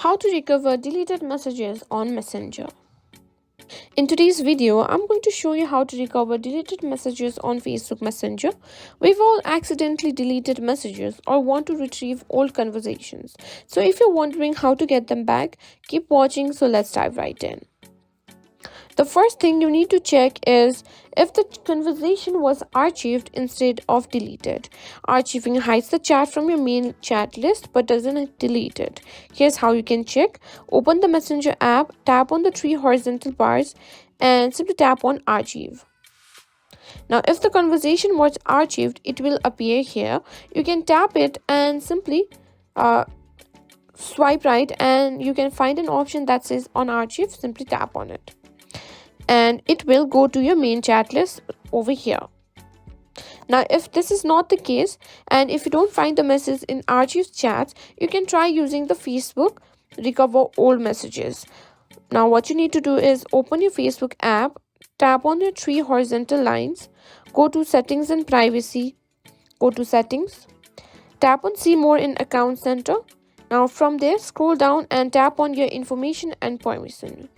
How to recover deleted messages on Messenger. In today's video, I'm going to show you how to recover deleted messages on Facebook Messenger. We've all accidentally deleted messages or want to retrieve old conversations. So if you're wondering how to get them back, keep watching, so let's dive right in. The first thing you need to check is if the conversation was archived instead of deleted. Archiving hides the chat from your main chat list but doesn't delete it. Here's how you can check. Open the Messenger app, tap on the three horizontal bars and simply tap on Archive. Now, if the conversation was archived, it will appear here. You can tap it and simply swipe right and you can find an option that says on archive. Simply tap on it and it will go to your main chat list over here. Now, if this is not the case and if you don't find the message in archived chats, you can try using the Facebook recover old messages. Now, what you need to do is open your Facebook app, tap on your three horizontal lines, go to settings and privacy, go to settings, tap on see more in account center. Now from there, scroll down and tap on your information and permission.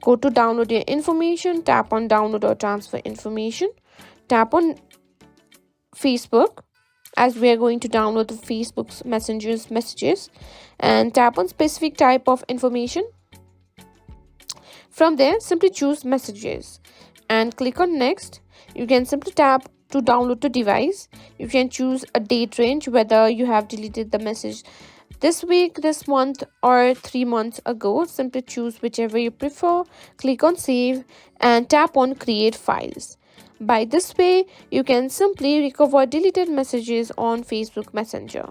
Go to download your information, tap on download or transfer information, tap on Facebook as we are going to download the Facebook's Messenger's messages, and tap on specific type of information. From there, simply choose messages and click on next. You can simply tap to download the device. You can choose a date range, whether you have deleted the message this week, this month, or 3 months ago. Simply choose whichever you prefer. Click on save and tap on create files. By this way, you can simply recover deleted messages on Facebook Messenger.